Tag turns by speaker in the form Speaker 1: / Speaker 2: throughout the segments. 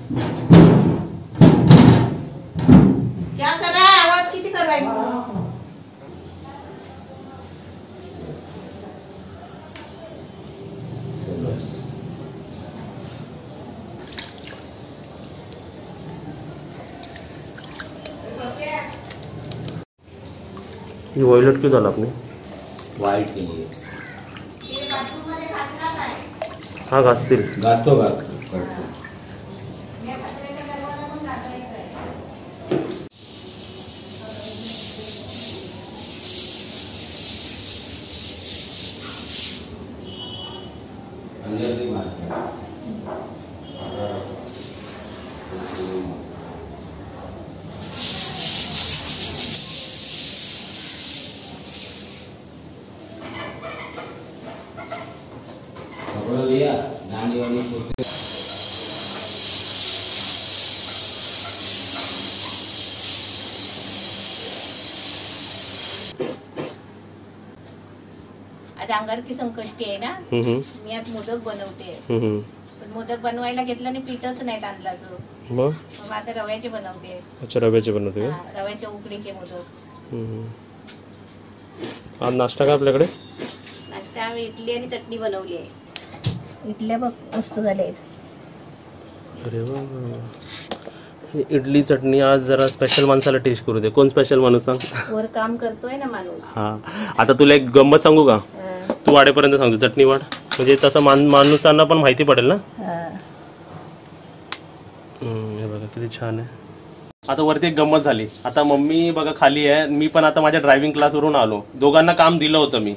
Speaker 1: क्या कर रहा है? आवाज किती कर रहा है?
Speaker 2: ये वॉयलेट क्यों डाला आपने?
Speaker 3: वाइट के लिए।
Speaker 2: हाँ घासतील।
Speaker 3: घासतो का? अंदर भी मारते। लिया डांडी वाली कुर्ती।
Speaker 1: आज अंगार की संकष्टी आहे ना, मी आज मोदक बनवते। पण मोदक बनवायला घेतलं आणि पीठच नाही तांदळाचं, मग आता रव्याचे बनवते।
Speaker 2: अच्छा रव्याचे बनवते का?
Speaker 1: रव्याच्या उकडीचे मोदक।
Speaker 2: आज नाश्ता का आपल्याकडे?
Speaker 1: नाश्ता आम्ही इडली आणि चटणी बनवली आहे। इडल्या बघ मस्त झाल्या आहेत।
Speaker 2: अरे वा, इडली चटणी आज जरा स्पेशल माणसाला टेस्ट करू दे। कोण स्पेशल माणूस सांग?
Speaker 1: वर काम करतोय ना माणूस।
Speaker 2: हा, आता तुला एक गंमत सांगू का? तू वाढेपर्यंत सांगतो चटणी वाढ, म्हणजे तसं माणूसांना पण माहिती पडेल ना। हे बघा किती छान आहे। आता वरती एक गंमत झाली। आता मम्मी बघा खाली आहे, मी पण आता माझ्या ड्रायव्हिंग क्लासवरून आलो। दोघांना काम दिलं होतं मी।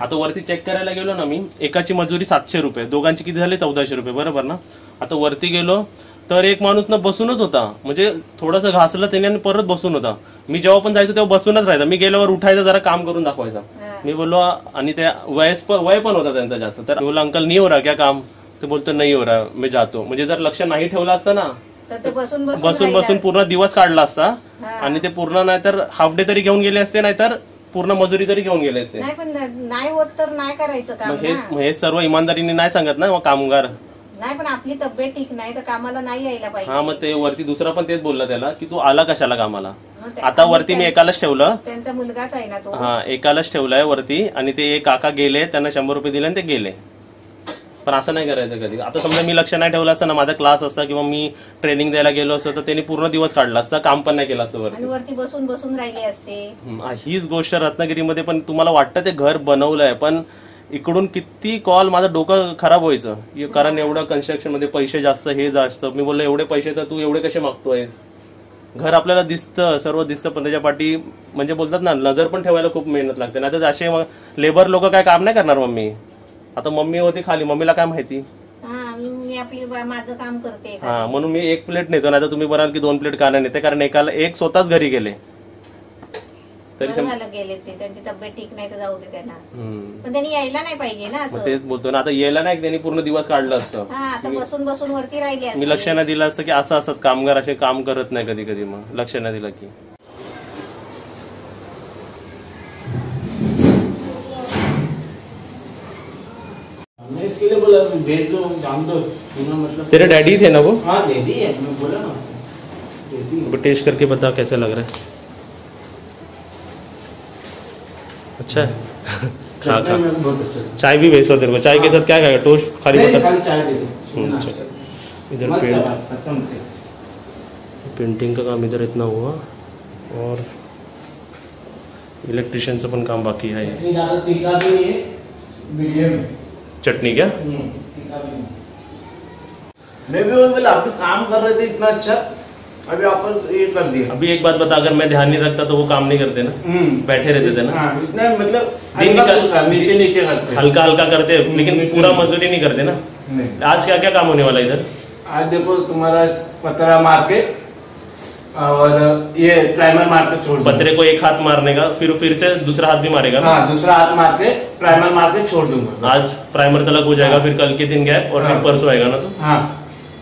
Speaker 2: आता वरती चेक करायला गेलो ना मी, एकाची मजुरी 700 रुपये, दोघांची किती झाले 1400 रुपये, बरोबर ना। आता वरती गेलो तर एक माणूस ना बसूनच होता, म्हणजे थोडंसं घासलं त्याने आणि परत बसून होता। मी जेव्हा पण जायचो तेव्हा बसूनच राहायचा, मी गेल्यावर उठायचं जरा काम करून दाखवायचा। मी बोललो, आणि त्या वय पण होता त्यांचा जास्त, तर बोललो अंकल नहीं हो रहा क्या काम? ते बोलतो नहीं हो रहा मैं जातो। म्हणजे जर लक्ष नाही ठेवलं असतं ना
Speaker 1: तर बसून
Speaker 2: बसून पूर्ण दिवस काढला असता, आणि ते पूर्ण नाही तर हाफ डे तरी घेऊन गेले असते, नाहीतर पूर्ण मजुरी तरी घेऊन गेले असते।
Speaker 1: नाही पण नाही होत तर नाही करायचं काम ना।
Speaker 2: हे सर्व इमानदारीने नाही सांगत ना मग कामगार।
Speaker 1: नाही पण आपली तब्येत ठीक नाही तर कामाला नाही यायला पाहिजे।
Speaker 2: हा, मग ते वरती दुसरा पण तेच बोलला त्याला की तू आला कशाला कामाला। आता वरती मी एकालाच ठेवलं,
Speaker 1: त्यांचा मुलगाच आहे ना तो।
Speaker 2: हा, एकालाच ठेवलाय वरती, आणि ते एक काका गेले, त्यांना 100 रुपये दिले आणि ते गेले। पण असं नाही करायचं कधी। आता समजा मी लक्ष नाही ठेवलं असतं ना, माझा क्लास असता किंवा मी ट्रेनिंग द्यायला गेलो असतो, तर त्यांनी पूर्ण दिवस काढला असता, काम पण नाही केलं असतं
Speaker 1: वरती बसून बसून राहिले असते।
Speaker 2: हीच गोष्ट रत्नागिरीमध्ये पण तुम्हाला वाटतं ते घर बनवलंय, पण इकडून किती कॉल माझं डोकं खराब व्हायचं, कारण एवढं कन्स्ट्रक्शन मध्ये पैसे जास्त, हे जास्त। मी बोललो एवढे पैसे तर तू एवढे कसे मागतोयस? घर आपल्याला दिसतं, सर्व दिसतं, पण त्याच्या पाठी म्हणजे बोलतात ना, नजर पण ठेवायला खूप मेहनत लागते। नाही तर असे लेबर लोक काय काम नाही करणार। मम्मी आता मम्मी होती खाली, मम्मीला काय माहिती?
Speaker 1: मी आपली माझं काम करते।
Speaker 2: हा, म्हणून मी 1 प्लेट नेतो, नाही तर तुम्ही म्हणाल की 2 प्लेट का नाही नेते, कारण एकाला एक स्वतःच घरी गेले तरी
Speaker 1: गेले ते, त्यांची तब्येत ठीक नाही तर जाऊ दे त्यांना, पण त्यांनी यायला नाही पाहिजे ना असं।
Speaker 2: तेच बोलतो ना, आता यायला नाही, त्यांनी पूर्ण दिवस काढलं असतं।
Speaker 1: आता बसून बसून वरती राहिले
Speaker 2: मी लक्ष नाही दिलं असतं की असं असत, कामगार असे काम करत नाही कधी कधी, मग लक्ष नाही दिलं की।
Speaker 3: इसके लिए बोला भेज दो, जान दो, मतलब
Speaker 2: तेरे डैडी थे ना वो?
Speaker 3: हाँ डैडी है, मैं बोला ना।
Speaker 2: टेस्ट करके बता कैसा लग रहा है। अच्छा है। खा खा,
Speaker 3: बहुत अच्छा।
Speaker 2: चाय भी भेजता तेरे को। चाय के साथ क्या खाएगा? टोस्ट खाली बटर?
Speaker 3: खाली चाय दे दो।
Speaker 2: इधर पेंटिंग का काम इधर इतना हुआ, और इलेक्ट्रिशियनचं पण काम बाकी है। चटनी क्या?
Speaker 3: मैं भी बोला आप काम कर रहे थे इतना अच्छा, अभी आप ये कर दिया।
Speaker 2: अभी एक बात बता, अगर मैं ध्यान नहीं रखता तो वो काम नहीं करते ना, बैठे रहते थे ना।
Speaker 3: इतना मतलब नीचे नीचे करते,
Speaker 2: हल्का हल्का करते, लेकिन पूरा मजदूरी नहीं करते ना। आज क्या क्या काम होने वाला इधर?
Speaker 3: आज देखो तुम्हारा पतरा मार के और ये प्राइमर मार के छोड़,
Speaker 2: पतरे को एक हाथ मारने का, फिर से दूसरा हाथ भी मारेगा।
Speaker 3: हाँ, दूसरा हाथ मार के प्राइमर मार के छोड़ दूंगा।
Speaker 2: आज प्राइमर तलक हो जाएगा, फिर कल के दिन गैप, और फिर परसों आएगा ना। तो
Speaker 3: हाँ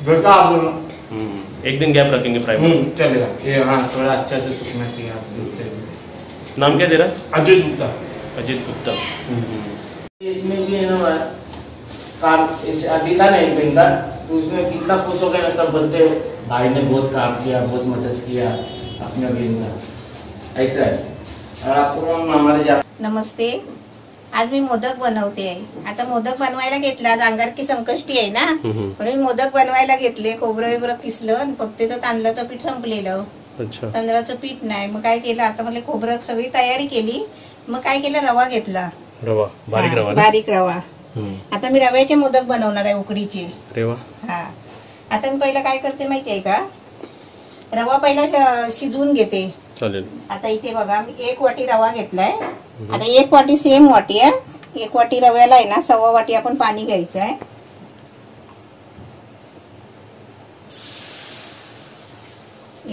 Speaker 3: बेटा, आप
Speaker 2: एक दिन गैप रखेंगे प्राइमर,
Speaker 3: चलेगा। ये हाँ, थोड़ा अच्छा से सूखना चाहिए। आप
Speaker 2: नाम क्या दे रहा?
Speaker 3: अजित गुप्ता।
Speaker 2: अजित गुप्ता।
Speaker 3: इसमें भी है ना काम दिखा नहीं, तो उसमें कितना खुश हो गया सब बोलते भाई ने बहुत काम किया, बहुत मदद किया अपने बहन का, ऐसा है। और आपको हमारे
Speaker 1: नमस्ते, आज मी मोदक बनवते आहे. आता मोदक बनवायला घेतला, आज अंगारकी संकष्टी आहे ना, म्हणून मी मोदक बनवायला घेतले. खोबरं बिबरं किसलं आणि फक्त तर तांदळाचं पीठ संपलेलं.
Speaker 2: अच्छा.
Speaker 1: तांदळाचं पीठ नाही, मग काय केलं, आता मला खोबरं सगळी तयारी केली. मग काय केलं, रवा घेतला.
Speaker 2: रवा बारीक रवा ना?
Speaker 1: बारीक रवा. आता मी रव्याचे मोदक बनवणार आहे, उकडीचे.
Speaker 2: अरे वा.
Speaker 1: हा, आता मी पहिला काय करते माहितीये का, रवा पहिला शिजवून घेते.
Speaker 2: चालेल.
Speaker 1: आता इथे बघा, मी 1 वाटी रवा घेतलाय. आता 1 वाटी सेम वाटी आहे. 1 वाटी रव्याला आहे ना 1.25 वाटी आपण पाणी घ्यायचं आहे.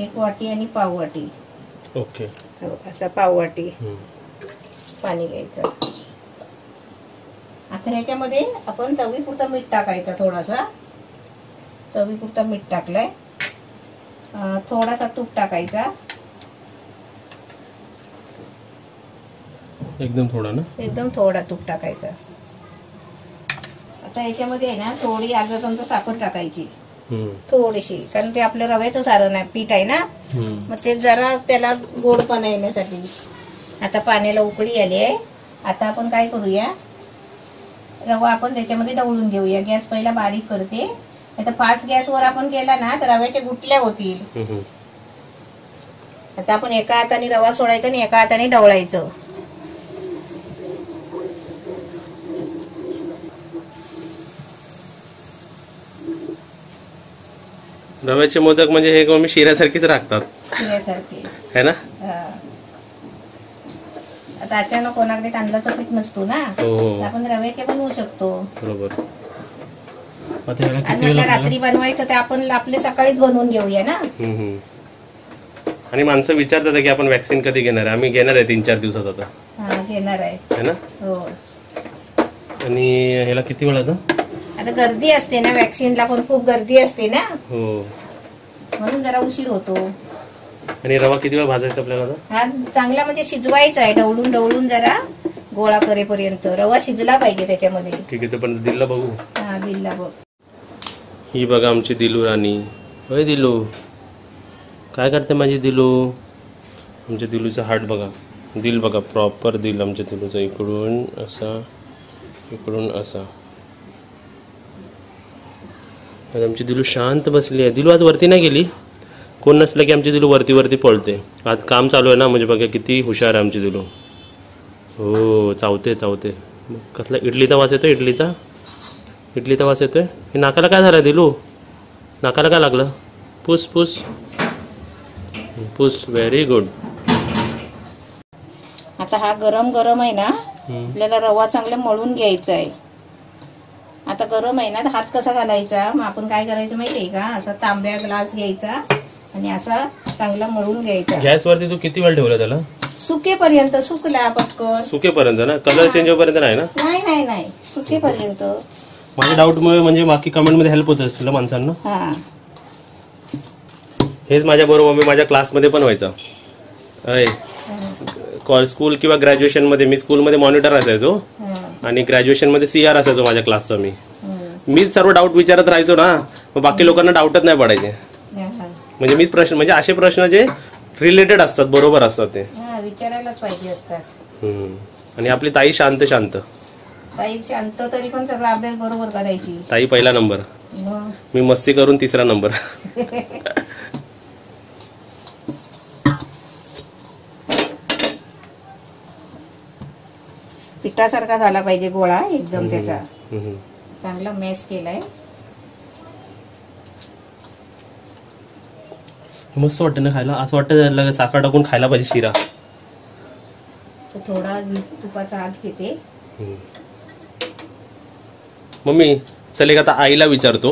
Speaker 1: एक वाटी आणि पाव वाटी.
Speaker 2: ओके.
Speaker 1: असं पाव वाटी पाणी घ्यायचं. आता ह्याच्यामध्ये आपण चवीपुरतं मीठ टाकायचं. थोडासा चवीपुरतं मीठ टाकलंय. थोडासा तूप टाकायचा.
Speaker 2: एकदम थोडा ना? एकदम
Speaker 1: थोडा तूप टाकायचा. आता याच्यामध्ये आहे ना थोडी अर्धा चमचा साखर टाकायची, थोडीशी, कारण ते आपलं रव्याचं सारण आहे, पीठ आहे ना, मग ते जरा त्याला गोडपणा येण्यासाठी. आता पाण्याला उकळी आली आहे. आता आपण काय करूया, रवा आपण त्याच्यामध्ये ढवळून घेऊया. गॅस पहिला बारीक करते, आता फास्ट गॅसवर आपण केला ना तर रव्याच्या गुठल्या होतील. आता आपण एका हाताने रवा सोडायचा आणि एका हाताने ढवळायचं.
Speaker 2: रव्याचे मोदक म्हणजे हे कमी शिऱ्यासारखीच राखतात,
Speaker 1: शिऱ्यासारखे
Speaker 2: है ना?
Speaker 1: आता अचानक कोणाकडे तांदळाचं पीठ नसतो ना, आपण रव्याचे बनवू शकतो.
Speaker 2: बरोबर.
Speaker 1: रात्री बनवायचं ते आपण आपले सकाळीच बनवून घेऊया ना.
Speaker 2: आणि माणसं विचारतात की आपण वॅक्सिन कधी घेणार आहे. आम्ही घेणार आहे 3-4 दिवसात. आता
Speaker 1: घेणार आहे,
Speaker 2: है ना?
Speaker 1: हो.
Speaker 2: आणि ह्याला किती वेळ
Speaker 1: आता गर्दी असते ना, वॅक्सिनला पण खूप गर्दी असते ना,
Speaker 2: हो,
Speaker 1: म्हणून जरा उशीर होतो.
Speaker 2: आणि रवा किती वेळ भाजायचा आपल्याला?
Speaker 1: हा चांगला म्हणजे शिजवायचा आहे, ढवळून ढवळून जरा गोळा करेपर्यंत. रवा शिजला पाहिजे त्याच्यामध्ये.
Speaker 2: ठीक आहे, पण दिल्ला बघू.
Speaker 1: हा, दिल्ला बघ.
Speaker 2: ही बघा आमची दिलू राणी. होय दिलू, काय करते माझी दिलू? आमच्या दिलूचा हार्ट बघा, दिल बघा, प्रॉपर दिल आमच्या दिलूचा. इकडून असा, इकडून असा. आमची दिलू शांत बसली आहे. दिलू आज वरती नाही गेली. कोण नसलं की आमची दिलू वरती वरती पळते. आज काम चालू आहे ना, म्हणजे बघा किती हुशार आहे आमची दिलू. हो, चावते चावते. कसला इडलीचा वास येतोय, इडलीचा वास येतोय. हे नाकाला काय झालं दिलू? नाकाला काय लागलं? पुस पुस पुस. Very good.
Speaker 1: आता हा गरम गरम आहे ना, आपल्याला रवा चांगला मळून घ्यायचा आहे. आता गरम आहे ना, तर हात कसा घालायचा, मग आपण काय करायचं माहितीये का, असा तांब्या ग्लास घ्यायचा आणि असा चांगला मळून घ्यायचा.
Speaker 2: गॅसवरती तू किती वेळ ठेवला त्याला?
Speaker 1: सुकेपर्यंत. सुकला पटकन.
Speaker 2: सुकेपर्यंत ना? कलर चेंज होईपर्यंत नाही ना?
Speaker 1: नाही नाही नाही, सुकेपर्यंत.
Speaker 2: माझ्या डाऊट मुळे म्हणजे बाकी कमेंट मध्ये हेल्प होत असेल माणसांना.
Speaker 1: हा,
Speaker 2: हेच माझ्या बरोबर मी माझ्या क्लासमध्ये पण व्हायचा. स्कूल किंवा ग्रॅज्युएशन मध्ये, मी स्कूलमध्ये मॉनिटर असायचो आणि ग्रॅज्युएशन मध्ये CR असायचो माझ्या क्लासचा. मीच सर्व डाऊट विचारत राहायचो ना, मग बाकी लोकांना डाऊटच नाही पडायचे. म्हणजे मीच प्रश्न, म्हणजे असे प्रश्न जे रिलेटेड असतात, बरोबर असतात ते
Speaker 1: विचारायलाच पाहिजे असतात.
Speaker 2: आणि आपली ताई शांत शांत.
Speaker 1: ताई शांत, तरी पण सगळा अभ्यास बरोबर करायची.
Speaker 2: ताई पहिला नंबर, मी मस्ती करून 3रा नंबर.
Speaker 1: पिठासारखा झाला पाहिजे गोळा एकदम त्याचा. चांगला मॅश केलाय.
Speaker 2: मस्त वाटतं ना खायला. असं वाटतं साखर टाकून खायला पाहिजे शिरा.
Speaker 1: थोडा तुपाचा हात घेते.
Speaker 2: मम्मी चल एक आता आईला विचारतो.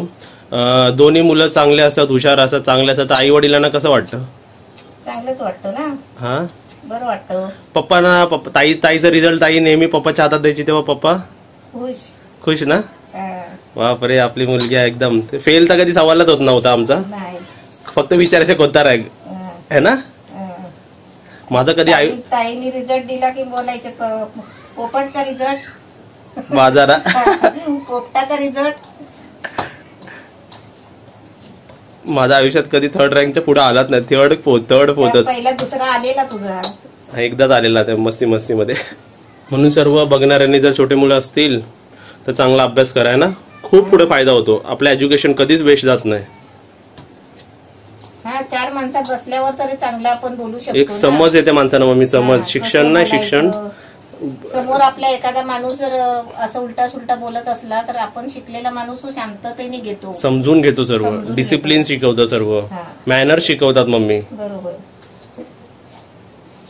Speaker 2: दोन्ही मुलं चांगले असतात, हुशार असतात, चांगले असतात, आई वडिलांना कसं वाटतं?
Speaker 1: चांगलंच वाटतं ना.
Speaker 2: हा,
Speaker 1: बरं वाटतं.
Speaker 2: पप्पाना ताईचा रिझल्ट ताई नेहमी पप्पाच्या हातात द्यायची, तेव्हा पप्पा खुश ना? बापरे, आपली मुलगी आहे एकदम. फेल तर कधी सवालच होत नव्हता आमचा, फक्त विचारायचे कोणता रॅग है ना. माझा कधी आई
Speaker 1: ताईने रिझल्ट दिला की बोलायचं पोपटचा रिझल्ट,
Speaker 2: बाजारा
Speaker 1: पोपटाचा रिझल्ट.
Speaker 2: माझ्या आयुष्यात कधी थर्ड रँकच्या पुढे आलाच नाही. थर्ड फोर्थच
Speaker 1: पहिला दुसरा आलेला तुझा.
Speaker 2: एकदाच आलेला त्या मस्ती मध्ये. म्हणून सर्व बघणाऱ्यांनी जर छोटे मुलं असतील तर चांगला अभ्यास कराय ना, खूप पुढे फायदा होतो. आपलं एज्युकेशन कधीच वेस्ट जात नाही.
Speaker 1: हा, 4 माणसात बसल्यावर तरी चांगलं आपण बोलू शकतो.
Speaker 2: एक समज येते माणसानं. मम्मी समज, शिक्षण नाही शिक्षण.
Speaker 1: समोर आपला एखादा माणूस जर असं उलटा सुलटा बोलत असला तर आपण शिकलेला माणूस शांततेने घेतो,
Speaker 2: समजून घेतो. सर्व डिसिप्लिन शिकवतं, सर्व मॅनर शिकवतात मम्मी.
Speaker 1: बरोबर,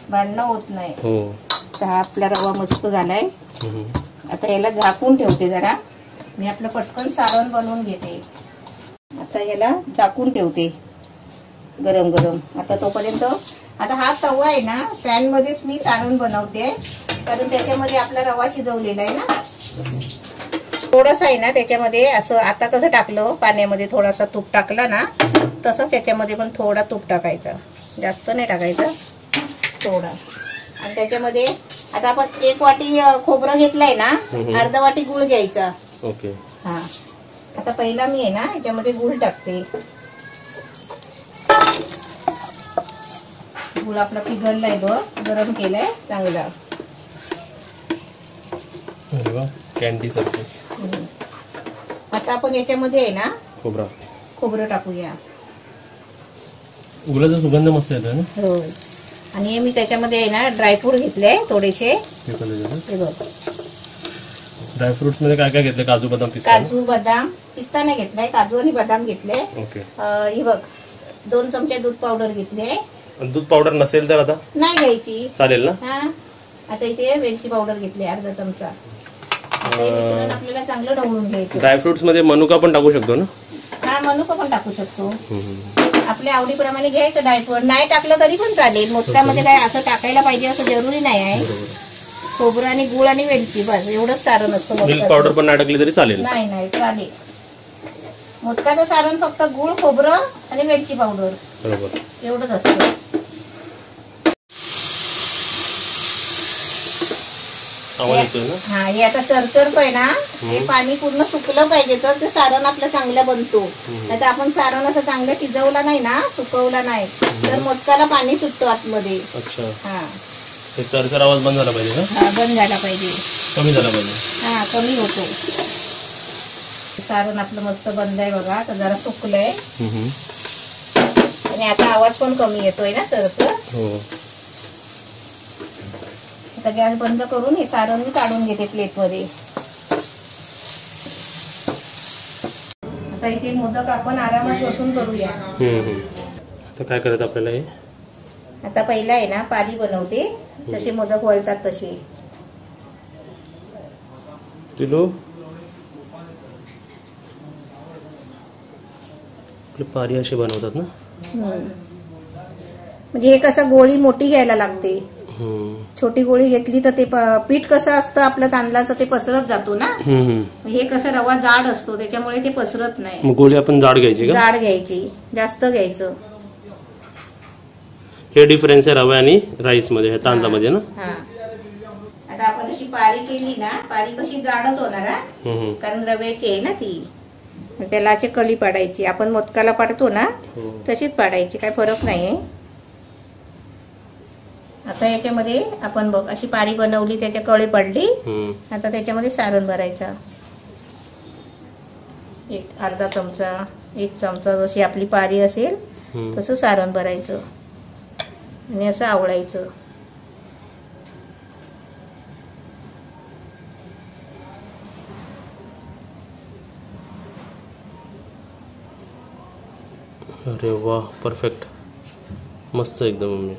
Speaker 1: भांडणं होत नाही.
Speaker 2: हो.
Speaker 1: हा आपला रवा मस्त झालाय. आता याला झाकून ठेवते जरा. मी आपलं पटकन सारण बनवून घेते. आता याला झाकून ठेवते गरम गरम. आता तोपर्यंत आता हा तवा आहे ना, पॅन मध्येच मी सारण बनवते कारण त्याच्यामध्ये आपला रवा शिजवलेला आहे ना. थोडस आहे ना त्याच्यामध्ये असं, आता कसं टाकलं पाण्यामध्ये थोडासा तूप टाकला ना, तसंच त्याच्यामध्ये पण थोडा तूप टाकायचा. जास्त नाही टाकायचं, थोडा. आणि त्याच्यामध्ये आता आपण 1 वाटी खोबरं घेतलंय ना, अर्धा वाटी गुळ घ्यायचा.
Speaker 2: ओके.
Speaker 1: हा, आता पहिला मी आहे ना याच्यामध्ये गुळ टाकते. गुळ आपला पिघललाय बघ, गरम केलाय चांगला.
Speaker 2: कॅन्डी सारखं.
Speaker 1: आता आपण याच्यामध्ये आहे ना खोबरं टाकूया.
Speaker 2: गुळाचा सुगंध मस्त येतो ना.
Speaker 1: हो. आणि मी त्याच्यामध्ये आहे ना ड्रायफ्रूट घेतले थोडेसे.
Speaker 2: ड्रायफ्रुट्स मध्ये काय काय घेतले? काजू बदाम पिस्ता.
Speaker 1: काजू बदाम पिस्ता नाही घेतलाय, काजू आणि बदाम घेतले.
Speaker 2: ओके.
Speaker 1: ही बघ 2 चमचे दूध पावडर घेतले.
Speaker 2: दूध पावडर नसेल तर आता
Speaker 1: नाही घ्यायची,
Speaker 2: चालेल ना.
Speaker 1: हा. आता इथे वेलची पावडर घेतली अर्धा चमचा. आता हे मिश्रण आपल्याला चांगलं ढवळून घ्यायचं.
Speaker 2: ड्रायफ्रुट्स मध्ये मनुका पण टाकू शकतो ना.
Speaker 1: हा, मनुका पण टाकू शकतो. आपल्या आवडीप्रमाणे घ्यायचं. ड्रायफ्रूट नाही टाकलं तरी पण चालेल. मोदकामध्ये काय असं टाकायला पाहिजे असं जरुरी नाही आहे. खोबरं आणि गुळ आणि वेलची, बस एवढंच सारण असतं.
Speaker 2: मिल्क पावडर पण नाही टाकली तरी चालेल.
Speaker 1: नाही नाही चालेल. मोदकाचं सारण फक्त गुळ, खोबरं आणि वेलची पावडर,
Speaker 2: बरोबर,
Speaker 1: एवढंच असतं. हा, हे आता चरचरतोय ना, हे पाणी पूर्ण सुकलं पाहिजे तर ते सारण आपलं चांगलं बनतो. नाहीतर आपण सारण असं चांगलं शिजवला नाही ना, सुकवला नाही तर मोदकाला पाणी सुटतो आतमध्ये.
Speaker 2: अच्छा.
Speaker 1: हा,
Speaker 2: हे चरचर आवाज बंद झाला पाहिजे ना.
Speaker 1: हा, बंद झाला पाहिजे,
Speaker 2: कमी झाला पाहिजे.
Speaker 1: हा, कमी होतो. सारण आपलं मस्त बंद आहे बघा. आता जरा सुकलंय आणि आता आवाज पण कमी येतोय ना चरचर.
Speaker 2: हो.
Speaker 1: आता गॅस बंद करून हे सारण मी काढून घेते प्लेट मध्ये. आता इथे मोदक आपण आरामात बसून करूया.
Speaker 2: आता काय करायचं आपल्याला? हे
Speaker 1: आता पहिला आहे ना पारी बनवते, तसे मोदक वळतात तसे.
Speaker 2: तुलो पारी असे बनवतात ना.
Speaker 1: म्हणजे हे कसं गोळी मोठी घ्यायला लागते. छोटी गोळी घेतली तर ते पीठ कसं असतं आपलं तांदळाचं, ते पसरत जातो ना. हे कसं रवा जाड असतो त्याच्यामुळे ते पसरत नाही.
Speaker 2: गोळी आपण जाड घ्यायची का?
Speaker 1: जाड घ्यायची, जास्त घ्यायचं.
Speaker 2: हे डिफरन्स आहे रवा आणि राईस मध्ये, तांदळामध्ये ना.
Speaker 1: आता आपण अशी पारी केली ना, पारी कशी जाडच होणार आहे कारण रव्याची आहे ना ती. त्याला अशी कली पाडायची. आपण मोदकाला पाडतो ना तशीच पाडायची, काय फरक नाहीये. आता याच्यामध्ये आपण बघ अशी पारी बनवली, त्याच्या कळी पडली. आता त्याच्यामध्ये सारण भरायचा. एक अर्धा चमचा, 1 चमचा, जशी आपली पारी असेल तसं सारण भरायचं आणि असं आवळायचं.
Speaker 2: अरे वा, परफेक्ट, मस्त एकदम मम्मी.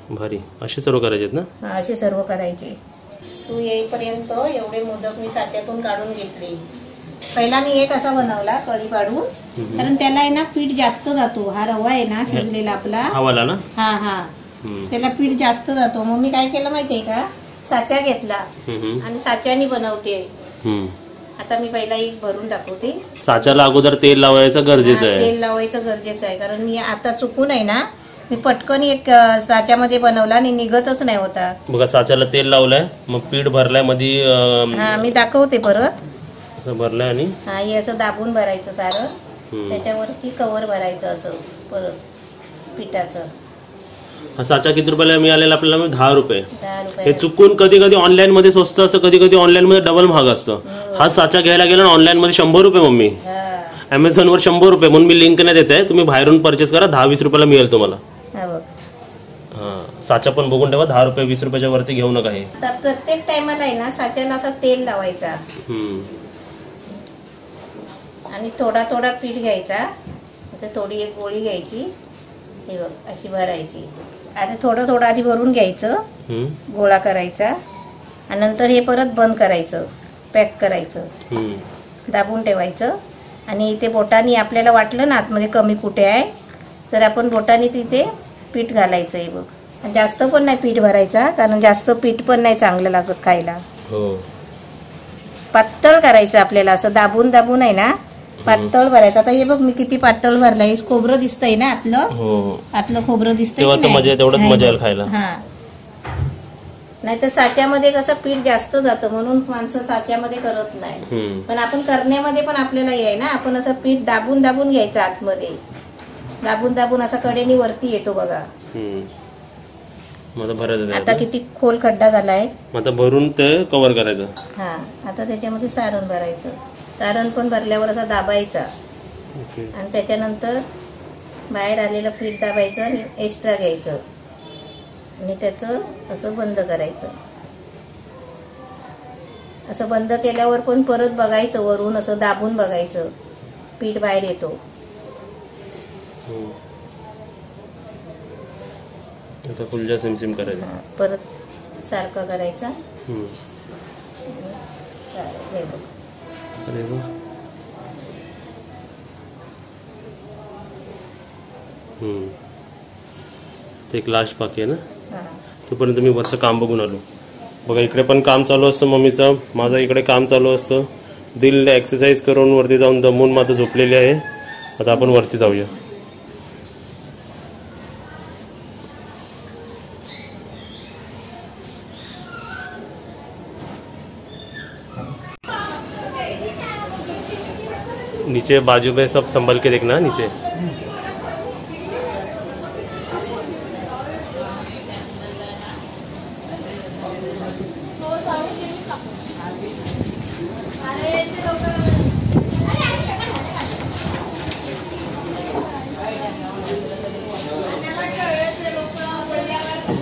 Speaker 2: भारी. असे सर्व करायचे ना.
Speaker 1: हा, असे सर्व करायचे. तू येईपर्यंत एवढे मोदक मी साच्यातून काढून घेतले. पहिला मी एक असा बनवला कळी पाडून, कारण त्याला आहे ना पीठ जास्त जातो. हा रवा आहे ना शिजलेला आपला,
Speaker 2: हवाला ना.
Speaker 1: हा हा, त्याला पीठ जास्त जातो. मग मी काय केलं माहितीये का, साचा घेतला आणि साच्यानी बनवते. आता मी पहिला एक भरून दाखवते.
Speaker 2: साच्याला अगोदर तेल लावायचं गरजेचं आहे.
Speaker 1: तेल लावायचं गरजेचं आहे कारण मी आता चुकून आहे ना, मी पटकन एक साच्यामध्ये बनवला आणि निघतच नाही होता.
Speaker 2: बघा, साच्याला तेल लावलंय, मग पीठ भरलाय मध्ये.
Speaker 1: हा, मी दाखवते परत.
Speaker 2: असं भरलंय आणि
Speaker 1: हा, हे असं दाबून भरायचं सारण. त्याच्यावरती कवर भरायचं असं परत पिठाचं.
Speaker 2: हा साचा किती रुपयाला मिळालेला आपल्याला? 10 रुपये.
Speaker 1: 10
Speaker 2: हे
Speaker 1: रुपये.
Speaker 2: चुकून कधी कधी ऑनलाईन मध्ये स्वस्त असतं, कधी कधी ऑनलाईन मध्ये डबल महाग असतं. हा साचा घ्यायला गेला ऑनलाईन मध्ये 100 रुपये मम्मी, अमेझॉन वर 100 रुपये. म्हणून मी लिंक नाही देत आहे, तुम्ही बाहेरून परचेस करा, 10-20 रुपयाला मिळेल तुम्हाला. साचा पण बघून ठेवा, 10 रुपये 20 रुपयाच्या वरती घेऊ नका. हे
Speaker 1: प्रत्येक टायमाला आहे ना साच्याला असं तेल लावायचा आणि थोडा थोडा पीठ घ्यायचा, असं थोडी एक गोळी घ्यायची, हे बघ अशी भरायची. आधी थोडं थोडं आधी भरून घ्यायचं, गोळा करायचा आणि नंतर हे परत बंद करायचं, पॅक करायचं, दाबून ठेवायचं. आणि इथे बोटानी आपल्याला वाटलं ना आतमध्ये कमी कुठे आहे तर आपण बोटानी तिथे पीठ घालायचं. हे बघ, आणि जास्त पण नाही पीठ भरायचा, कारण जास्त पीठ पण नाही चांगलं लागत खायला. पातळ करायचं आपल्याला, असं दाबून दाबून आहे ना पातळ भरायचं. आता हे बघ मी किती पातळ भरलंय, खोबरं दिसतंय ना आतलं, आतलं खोबरं दिसतंय. हा, नाही तर साच्यामध्ये कसं पीठ जास्त जातं म्हणून माणसं साच्यामध्ये करत नाही. पण आपण करण्यामध्ये पण आपल्याला आहे ना, आपण असं पीठ दाबून दाबून घ्यायचं आतमध्ये, दाबून दाबून असा कडेने वरती येतो बघा. आता किती खोल खड्डा झालाय,
Speaker 2: आता भरून ते कव्हर करायचं.
Speaker 1: हा, आता त्याच्यामध्ये सारण भरायचं. सारण पण भरल्यावर असा दाबायचा आणि त्याच्यानंतर बाहेर आलेलं पीठ दाबायचं आणि एक्स्ट्रा घ्यायचं आणि त्याचं असं बंद करायचं. असं बंद केल्यावर पण परत बघायचं, वरून असं दाबून बघायचं, पीठ बाहेर येतो.
Speaker 2: आता फुलजा सिमसिम करायचा,
Speaker 1: परत सारखं करायचा.
Speaker 2: ते एक लास्ट बाकी आहे ना, तोपर्यंत मी वरचं काम बघून आलो. बघा इकडे पण काम चालू असतं मम्मीचं, माझं इकडे काम चालू असतं. दिल एक्सरसाइज करून वरती जाऊन दमून माझं झोपलेली आहे. आता आपण वरती जाऊया. नीचे बाजू में सब संभल के देखना नीचे.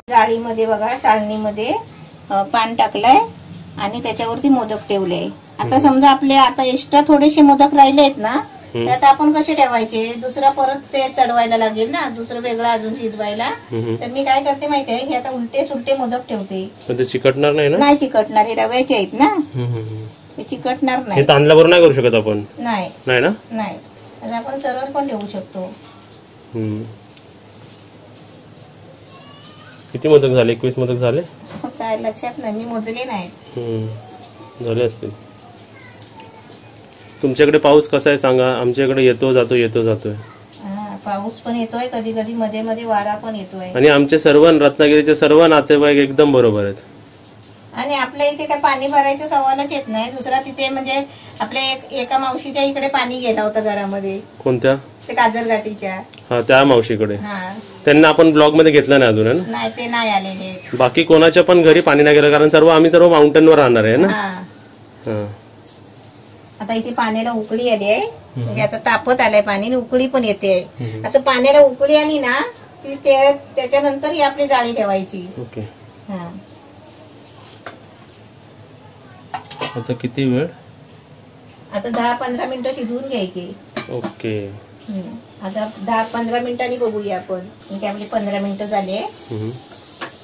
Speaker 1: जाळीमध्ये बघा, चाळणीमध्ये पान टाकलंय आणि त्याच्यावरती मोदक ठेवले. आता समजा आपले आता एक्स्ट्रा थोडेसे मोदक राहिले आहेत ना, त्यात आपण कसे ठेवायचे, दुसरा परत ते चढवायला लागेल ना, दुसरं वेगळं अजून शिजवायला. तर मी काय करते माहितीये, हे आता उलटे सुलटे मोदक ठेवते.
Speaker 2: ते चिकटणार नाही ना?
Speaker 1: नाही चिकटणार, हे रव्याचे आहेत ना, ते चिकटणार नाही.
Speaker 2: तांदळावर नाही करू शकत आपण?
Speaker 1: नाही
Speaker 2: ना,
Speaker 1: नाही. आता आपण सरळ पण ठेवू शकतो.
Speaker 2: किती मोदक झाले? 21 मोदक झाले
Speaker 1: काय लक्षात नाही, मी मोजले नाहीत.
Speaker 2: झाले असतील. तुमच्याकडे पाऊस कसा आहे सांगा? आमच्याकडे येतो जातो येतो जातोय.
Speaker 1: पाऊस पण येतोय, कधी कधी मध्ये मध्ये वारा पण येतोय.
Speaker 2: आणि आमचे सर्व रत्नागिरीचे सर्व नातेवाईक एकदम बरोबर आहेत.
Speaker 1: आणि आपल्या इथे काय पाणी भरायचं सवालच येत नाही. दुसरा तिथे म्हणजे आपल्या एका मावशीच्या इकडे पाणी गेला होता घरामध्ये.
Speaker 2: कोणत्या?
Speaker 1: ते काजरघाटीच्या.
Speaker 2: हा, त्या मावशीकडे. त्यांना आपण ब्लॉग मध्ये घेतलं नाही अजून?
Speaker 1: नाही, ते नाही आलेले.
Speaker 2: बाकी कोणाच्या पण घरी पाणी नाही गेलं, कारण आम्ही सर्व माउंटेन वर राहणार आहे ना.
Speaker 1: आता इथे पाण्याला उकळी आली आहे, म्हणजे आता तापत आलंय पाणी, उकळी पण येते. असं पाण्याला उकळी आली ना की त्याच्यानंतर ही आपली जाळी ठेवायची.
Speaker 2: ओके. आता किती वेळ?
Speaker 1: आता 10-15 मिनिटं शिजवून घ्यायची.
Speaker 2: ओके.
Speaker 1: आता 10-15 मिनिटांनी बघूया आपण. त्यामध्ये 15 मिनिटं झाले.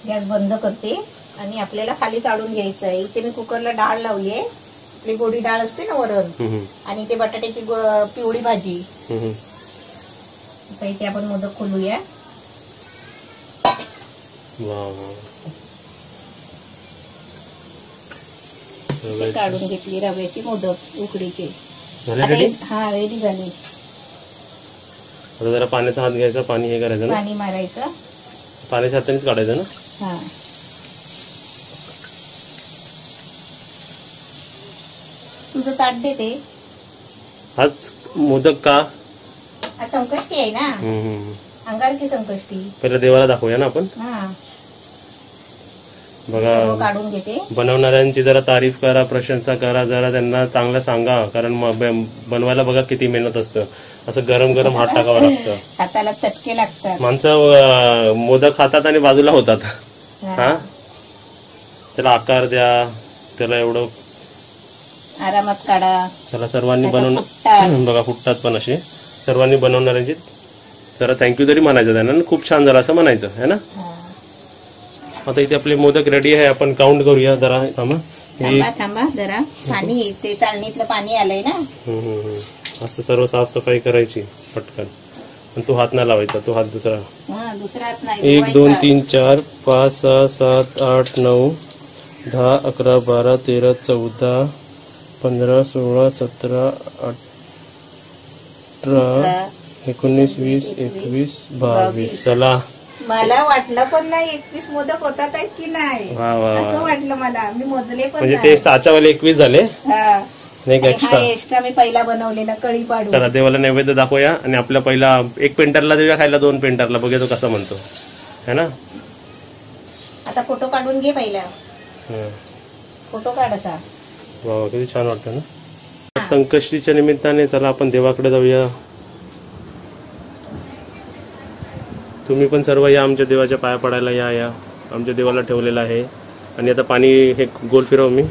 Speaker 1: गॅस बंद करते आणि आपल्याला खाली काढून घ्यायचं आहे. इथे मी कुकरला डाळ लावलीये, आपली गोडी डाळ असते ना वरण, आणि ते बटाट्याची पिवळी भाजी. आता इथे आपण मोदक खोलूया. काढून घेतली रव्याची मोदक उकडीचे. हा, रेडी झाली.
Speaker 2: आता जरा पाण्याचा हात घ्यायचा, पाणी हे करायचं ना,
Speaker 1: पाणी मारायचं,
Speaker 2: पाण्याच्या हातानेच काढायचं ना.
Speaker 1: हा, तुझं ताट देते.
Speaker 2: हाच मोदक का?
Speaker 1: आज संकष्टी आहे ना, अंगारकी संकष्टी.
Speaker 2: पहिला देवाला दाखवूया ना आपण.
Speaker 1: हा
Speaker 2: बघा,
Speaker 1: सर्व काढून घेते.
Speaker 2: बनवणाऱ्यांची जरा तारीफ करा, प्रशंसा करा, जरा त्यांना चांगलं सांगा, कारण बनवायला बघा किती मेहनत असतं. असं गरम गरम हात टाकावं लागतं,
Speaker 1: हाताला चटके लागतात.
Speaker 2: माणसं मोदक खातात आणि बाजूला होतात. हा, त्याला आकार द्या, त्याला एवढं
Speaker 1: आरामात काढा.
Speaker 2: त्याला सर्वांनी बनवून बघा फुटतात पण असे. सर्वांनी बनवणाऱ्यांची जरा थँक्यू तरी म्हणायचं त्यांना, खूप छान जरा असं म्हणायचं है ना. आता इथे आपले मोदक रेडी आहे, आपण काउंट करूया जरा.
Speaker 1: थांबा जरा, पाणी ते चालणीतलं पाणी आलंय ना.
Speaker 2: असं सर्व साफसफाई करायची पटकन. पण तो हात नाही लावायचा, तो हात दुसरा.
Speaker 1: दुसरा हात नाही.
Speaker 2: 1 2 3 4 5 6 7 8 9 10 11 12 13 14 15 16 17 18 19 20 21 22. चला,
Speaker 1: मला वाटलं पण नाही 21 मोदक होतात आहेत की नाही, असं वाटलं मला. मी मोजले पण
Speaker 2: म्हणजे ते साचावाले 21 झाले.
Speaker 1: एक्स्ट्रा मी पहिला बनवलेला कळी पाडून.
Speaker 2: चला देवाला नैवेद्य दाखवूया आणि आपल्या पहिला एक पेंटरला देऊया खायला, 2 पेंटरला बघूया तो कसा म्हणतो है ना.
Speaker 1: आता फोटो काढून घे पहिला. फोटो काढ असा.
Speaker 2: वा, किती छान वाटतं ना. संकष्टीच्या निमित्ताने चला आपण देवाकडे जाऊया. तुम्ही पण सर्व या, आमच्या देवाच्या पाया पडायला या. आमच्या देवाला ठेवलेलं आहे. आणि आता पाणी हे गोल फिरव, मी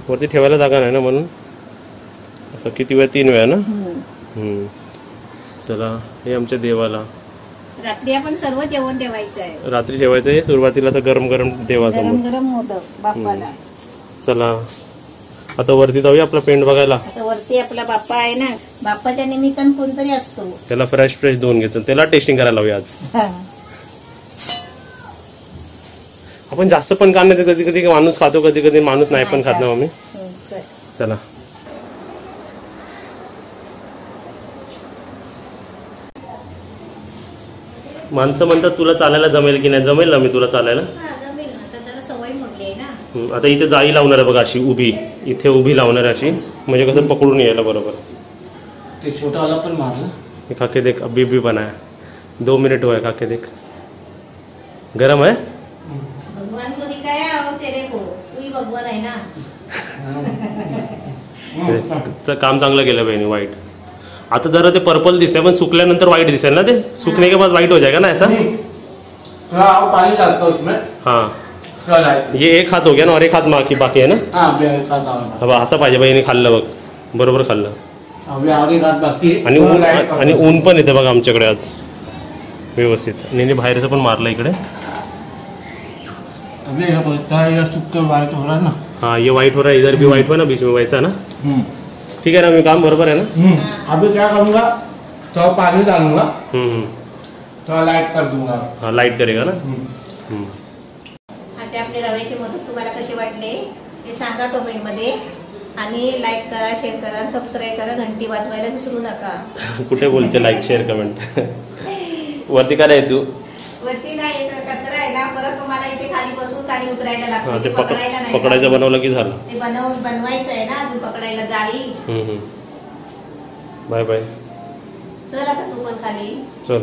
Speaker 2: वरती ठेवायला जागा नाही ना म्हणून. असं किती वेळा, 3 वेळा ना. चला, हे आमच्या देवाला
Speaker 1: रात्री आपण सर्व जेवण ठेवायचं आहे.
Speaker 2: रात्री ठेवायचं आहे. सुरुवातीला तर गरम गरम देवासमोर
Speaker 1: गरम मोदक बाप्पाला.
Speaker 2: चला आता वरती जाऊया आपला पेंट बघायला.
Speaker 1: आता वरती आपला बाप्पा आहे ना, बाप्पाच्या निमित्तानं कोणतरी असतो.
Speaker 2: त्याला फ्रेश धुवून घ्यायचं, त्याला टेस्टिंग करायला लावूया आज. आपण जास्त पण काम नाही, कधी कधी माणूस खातो, कधी कधी माणूस नाही पण खात ना मम्मी. चला, माणसं म्हणतात तुला चालायला जमेल की नाही. जमेल ना मी तुला चालायला. आता इथे जाळी लावणार आहे बघा, अशी उभी, इथे उभी लावणार आहे अशी, म्हणजे कसं पकडून यायला बरोबर.
Speaker 3: ते छोटा वाला पण मारला.
Speaker 2: खाके देख, अभी भी बनाया, 2 मिनट हुआ है. खाके देख, गरम है.
Speaker 1: भगवान को दिखाया और तेरे को, तू ही भगवान आहे ना.
Speaker 2: काम चांगलं केलं बहिणी. वाईट आता जरा ते पर्पल दिसतंय, पण सुकल्यानंतर व्हाईट दिसेल ना. ते सूखने के बाद व्हाईट हो जाएगा ना ऐसा.
Speaker 3: पानी डालता उसमें.
Speaker 2: हाँ, ये एक हात हो गया ना, और एक हात बाकी आहे ना. हा, असं पाहिजे बहिणी. खाल्लं बघ, बरोबर खाल्लं. आणि ऊन पण येते बघा आमच्याकडे आज व्यवस्थित. आणि बाहेरचं पण मारलं इकडे. हाँ, ये व्हाइट हो रहा है, इधर भी व्हाइट हो ना, बीच में वैसा ना. ठीक है ना, मैं काम बराबर है ना.
Speaker 3: अभी क्या करूँगा, तो पानी डालूंगा, तो लाइट कर दूंगा.
Speaker 2: हाँ, लाइट करेगा ना.
Speaker 1: आता आपले रव्याचे मोदक तुम्हाला कसे वाटले ते सांगा कमेंट मध्ये. आणि लाईक करा, शेअर करा, सबस्क्राईब करा, घंटी वाजवायला विसरू नका.
Speaker 2: कुठे बोलते लाईक शेअर कमेंट. वरती काय आहे तू.
Speaker 1: वरती नाही, कचरा आहे ना, परत मला इथे खाली बसून खाली उतरायला लागतं.
Speaker 2: ते पकडायचं बनवलं की झालं.
Speaker 1: ते बनवायचं आहे ना, अजून पकडायला जाळी.
Speaker 2: Bye bye.
Speaker 1: चल आता तू पण खाली
Speaker 2: चल.